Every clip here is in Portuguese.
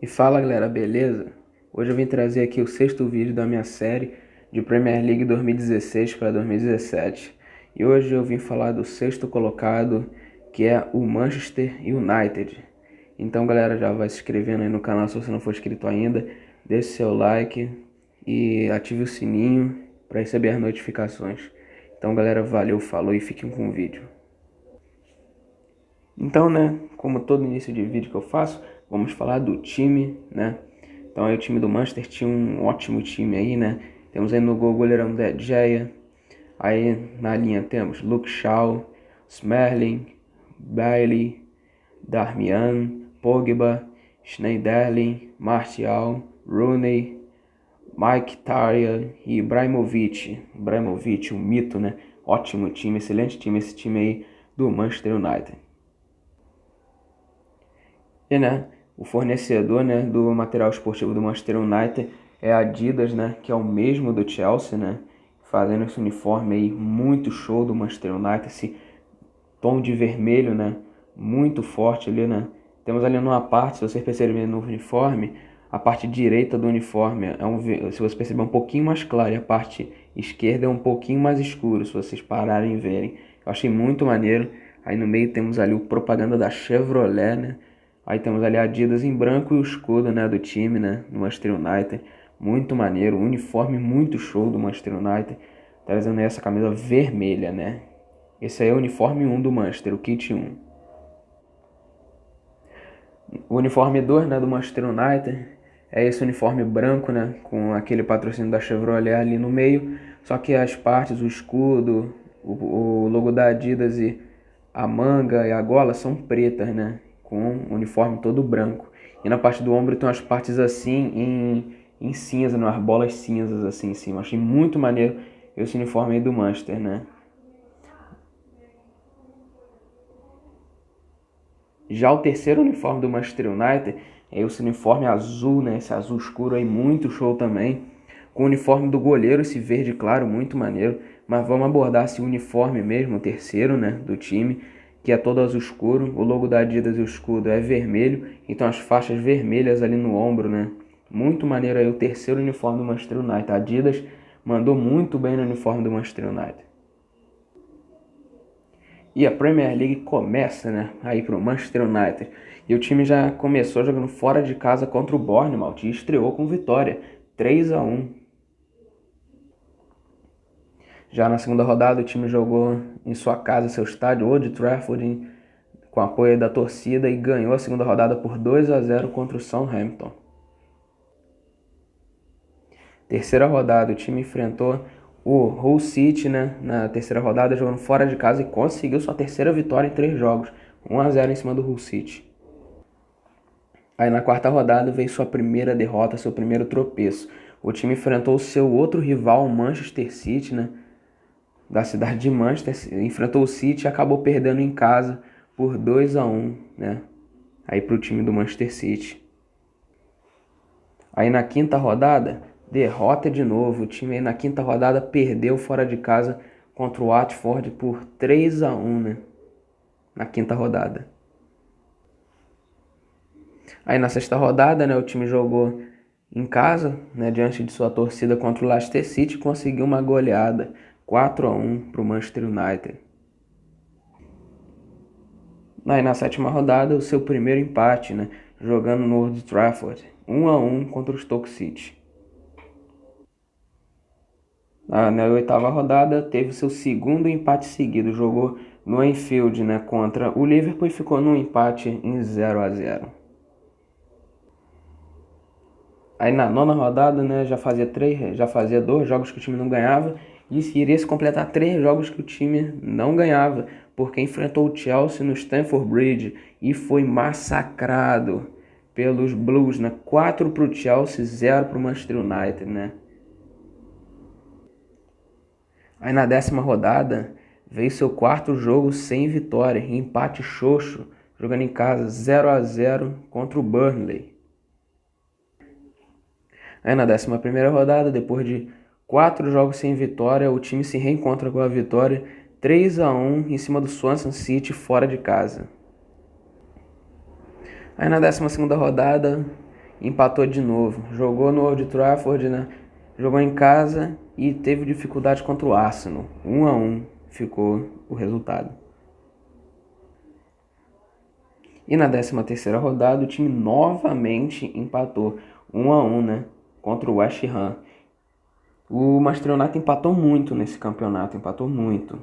E fala galera, beleza? Hoje eu vim trazer aqui o sexto vídeo da minha série de Premier League 2016 para 2017. E hoje eu vim falar do sexto colocado, que é o Manchester United. Então galera, já vai se inscrevendo aí no canal se você não for inscrito ainda. Deixe seu like e ative o sininho para receber as notificações. Então galera, valeu, falou e fiquem com o vídeo. Então, né, como todo início de vídeo que eu faço, vamos falar do time, né? Então aí o time do Manchester tinha um ótimo time aí, né? Temos aí no gol o goleirão De Gea. Aí na linha temos Luke Shaw, Smalling, Bailey, Darmian, Pogba, Schneiderlin, Martial, Rooney, Mike Tarian e Ibrahimovic. Ibrahimovic, um mito, né? Ótimo time, excelente time esse time aí do Manchester United. E, né, o fornecedor, né, do material esportivo do Manchester United é a Adidas, né, que é o mesmo do Chelsea, né, fazendo esse uniforme aí muito show do Manchester United, esse tom de vermelho, né, muito forte ali, né. Temos ali numa parte, se você perceber no uniforme, a parte direita do uniforme se você perceber, um pouquinho mais claro, e a parte esquerda é um pouquinho mais escuro, se vocês pararem e verem. Eu achei muito maneiro. Aí no meio temos ali o propaganda da Chevrolet, né. Aí temos ali a Adidas em branco e o escudo, né, do time, né, do Manchester United. Muito maneiro, um uniforme muito show do Manchester United. Trazendo aí essa camisa vermelha, né. Esse aí é o uniforme 1 do Manchester, o kit 1. O uniforme 2, né, do Manchester United é esse uniforme branco, né, com aquele patrocínio da Chevrolet ali no meio. Só que as partes, o escudo, o logo da Adidas e a manga e a gola são pretas, né, com o uniforme todo branco. E na parte do ombro tem umas partes assim em cinza, né, umas bolas cinzas assim em cima. Achei muito maneiro esse uniforme aí do Manchester, né. Já o terceiro uniforme do Manchester United é esse uniforme azul, né? Esse azul escuro aí, muito show também. Com o uniforme do goleiro, esse verde claro, muito maneiro. Mas vamos abordar esse uniforme mesmo, o terceiro, né? Do time, que é todo azul escuro. O logo da Adidas e o escudo é vermelho. Então as faixas vermelhas ali no ombro, né? Muito maneiro aí o terceiro uniforme do Manchester United. A Adidas mandou muito bem no uniforme do Manchester United. E a Premier League começa, né, aí pro Manchester United. E o time já começou jogando fora de casa contra o Bournemouth e estreou com vitória, 3-1. Já na segunda rodada o time jogou em sua casa, seu estádio, Old Trafford, com apoio da torcida, e ganhou a segunda rodada por 2-0 contra o Southampton. Terceira rodada o time enfrentou o Hull City, né, na terceira rodada, jogando fora de casa, e conseguiu sua terceira vitória em 3 jogos, 1-0 em cima do Hull City. Aí na quarta rodada veio sua primeira derrota, seu primeiro tropeço. O time enfrentou o seu outro rival, o Manchester City, né, da cidade de Manchester, enfrentou o City e acabou perdendo em casa por 2-1, né, aí pro time do Manchester City. Aí na quinta rodada, derrota de novo. O time aí na quinta rodada perdeu fora de casa contra o Watford por 3-1, né, na quinta rodada. Aí na sexta rodada, né, o time jogou em casa, né, diante de sua torcida contra o Leicester City, e conseguiu uma goleada, 4-1 para o Manchester United. Aí na sétima rodada, o seu primeiro empate, né, jogando no Old Trafford, 1-1 contra o Stoke City. Na oitava rodada, teve seu segundo empate seguido, jogou no Anfield, né, contra o Liverpool, e ficou num empate em 0-0. Aí na nona rodada, né, já fazia 2 jogos que o time não ganhava, e iria se completar 3 jogos que o time não ganhava, porque enfrentou o Chelsea no Stamford Bridge e foi massacrado pelos Blues, né? 4 para o Chelsea, 0 para o Manchester United, né? Aí na décima rodada veio seu quarto jogo sem vitória, empate xoxo, jogando em casa, 0-0 contra o Burnley. Aí na 11ª rodada, depois de 4 jogos sem vitória, o time se reencontra com a vitória, 3-1 em cima do Swansea City fora de casa. Aí na 12ª rodada, empatou de novo. Jogou no Old Trafford, né? Jogou em casa e teve dificuldade contra o Arsenal. 1-1 ficou o resultado. E na 13ª rodada o time novamente empatou 1-1, né? Contra o West Ham. O Manchester United empatou muito nesse campeonato, empatou muito.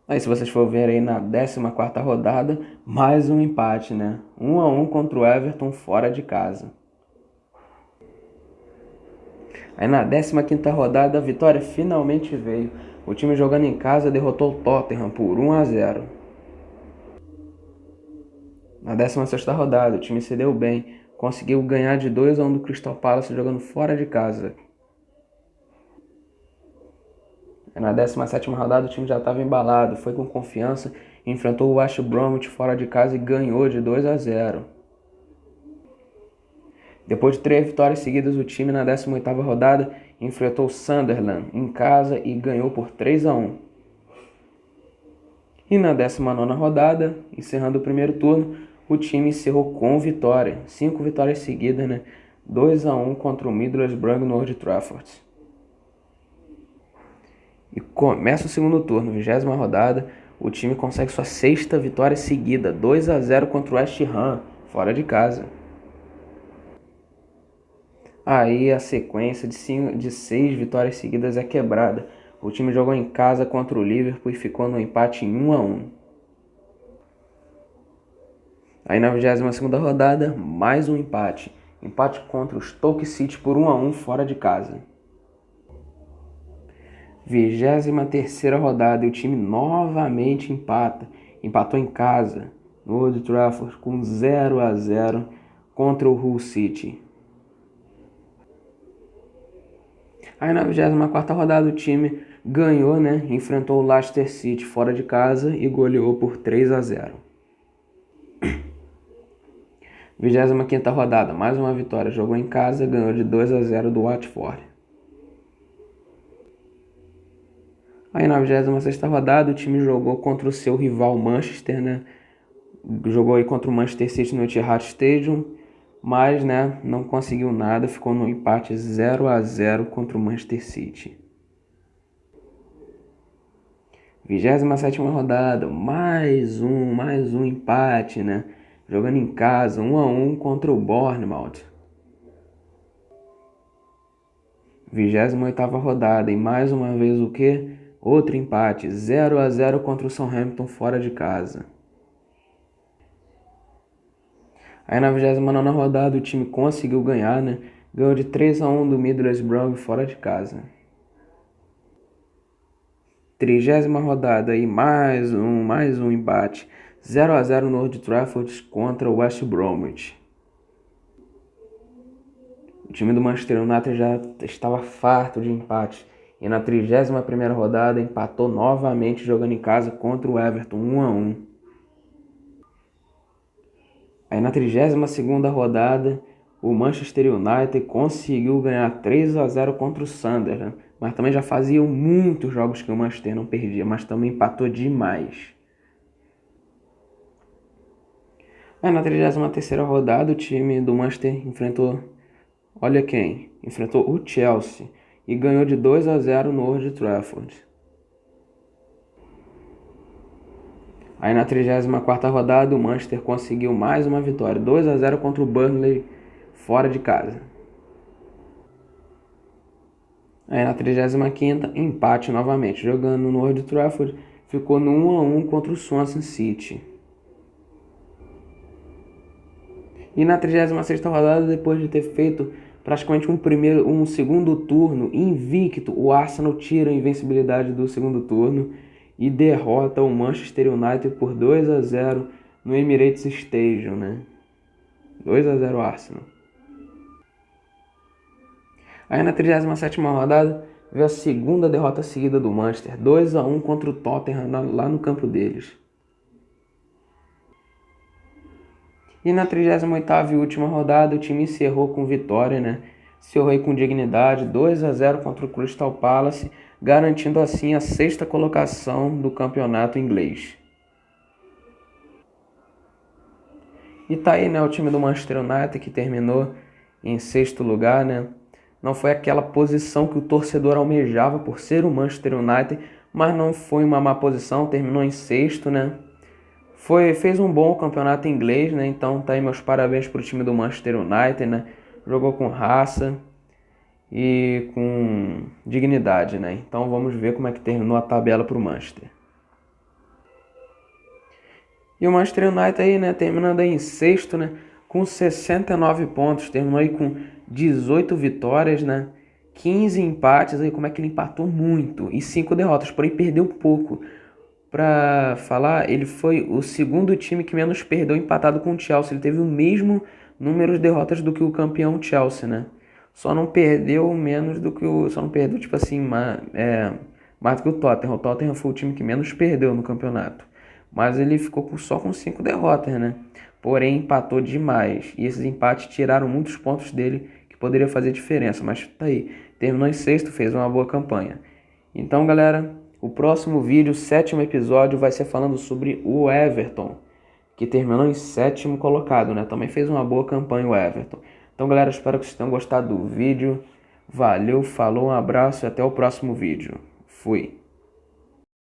Aí se vocês for ver aí na 14ª rodada, mais um empate, né? 1-1 contra o Everton fora de casa. Aí na 15ª rodada a vitória finalmente veio. O time jogando em casa derrotou o Tottenham por 1-0. Na 16ª rodada o time se deu bem, conseguiu ganhar de 2-1 do Crystal Palace jogando fora de casa. Na 17ª rodada o time já estava embalado, foi com confiança, enfrentou o West Bromwich fora de casa e ganhou de 2-0. Depois de 3 vitórias seguidas, o time na 18ª rodada enfrentou o Sunderland em casa e ganhou por 3-1. E na 19ª rodada, encerrando o primeiro turno, o time encerrou com vitória, 5 vitórias seguidas, né? 2-1 contra o Middlesbrough no Old Trafford. E começa o segundo turno, 20ª rodada, o time consegue sua 6ª vitória seguida, 2-0 contra o West Ham, fora de casa. Aí a sequência de 6 vitórias seguidas é quebrada. O time jogou em casa contra o Liverpool e ficou no empate em 1-1. Aí na 22ª rodada, mais um empate. Empate contra o Stoke City por 1-1 fora de casa. 23ª rodada e o time novamente empata. Empatou em casa, no Old Trafford, com 0-0 contra o Hull City. Aí na 24ª rodada o time ganhou, né? Enfrentou o Leicester City fora de casa e goleou por 3-0. 25ª rodada, mais uma vitória. Jogou em casa, ganhou de 2-0 do Watford. Aí na 26ª rodada o time jogou contra o seu rival Manchester, né? Jogou aí contra o Manchester City no Etihad Stadium, mas, né, não conseguiu nada, ficou no empate 0-0 contra o Manchester City. 27ª rodada, mais um empate, né? Jogando em casa, 1-1 contra o Bournemouth. 28ª rodada, e mais uma vez o quê? Outro empate, 0-0 contra o Southampton fora de casa. Aí na 29ª rodada o time conseguiu ganhar, né? Ganhou de 3-1 do Middlesbrough fora de casa. 30ª rodada e mais um empate. 0-0 no Old Trafford contra o West Bromwich. O time do Manchester United já estava farto de empate. E na 31ª rodada empatou novamente jogando em casa contra o Everton 1-1. Aí na 32ª rodada o Manchester United conseguiu ganhar 3-0 contra o Sunderland. Mas também já faziam muitos jogos que o Manchester não perdia, mas também empatou demais. Aí na 33ª rodada o time do Manchester enfrentou, olha quem? Enfrentou o Chelsea e ganhou de 2-0 no Old Trafford. Aí na 34ª rodada o Manchester conseguiu mais uma vitória, 2-0 contra o Burnley fora de casa. Aí na 35ª, empate novamente, jogando no Old Trafford, ficou no 1-1 contra o Swansea City. E na 36ª rodada, depois de ter feito praticamente um segundo turno invicto, o Arsenal tira a invencibilidade do segundo turno e derrota o Manchester United por 2-0 no Emirates Stadium, né? 2-0 Arsenal. Aí na 37ª rodada veio a segunda derrota seguida do Manchester, 2-1 contra o Tottenham lá no campo deles. E na 38ª e última rodada o time encerrou com vitória, né? Encerrou aí com dignidade, 2-0 contra o Crystal Palace, garantindo assim a 6ª colocação do campeonato inglês. E tá aí, né, o time do Manchester United que terminou em sexto lugar, né? Não foi aquela posição que o torcedor almejava por ser o Manchester United, mas não foi uma má posição, terminou em sexto, né? Fez um bom campeonato inglês, né? Então tá aí meus parabéns pro time do Manchester United, né? Jogou com raça e com dignidade, né? Então vamos ver como é que terminou a tabela pro Manchester. E o Manchester United aí, né, terminando aí em sexto, né, com 69 pontos, terminou aí com 18 vitórias, né, 15 empates, aí como é que ele empatou muito, e 5 derrotas, porém perdeu pouco. Pra falar, ele foi o segundo time que menos perdeu empatado com o Chelsea, ele teve o mesmo número de derrotas do que o campeão Chelsea, né, só não perdeu menos do que só não perdeu, tipo assim, mais do que o Tottenham foi o time que menos perdeu no campeonato. Mas ele ficou só com 5 derrotas, né? Porém, empatou demais. E esses empates tiraram muitos pontos dele que poderia fazer diferença. Mas tá aí. Terminou em sexto, fez uma boa campanha. Então, galera, o próximo vídeo, o sétimo episódio, vai ser falando sobre o Everton, que terminou em sétimo colocado, né? Também fez uma boa campanha o Everton. Então, galera, espero que vocês tenham gostado do vídeo. Valeu, falou, um abraço e até o próximo vídeo. Fui.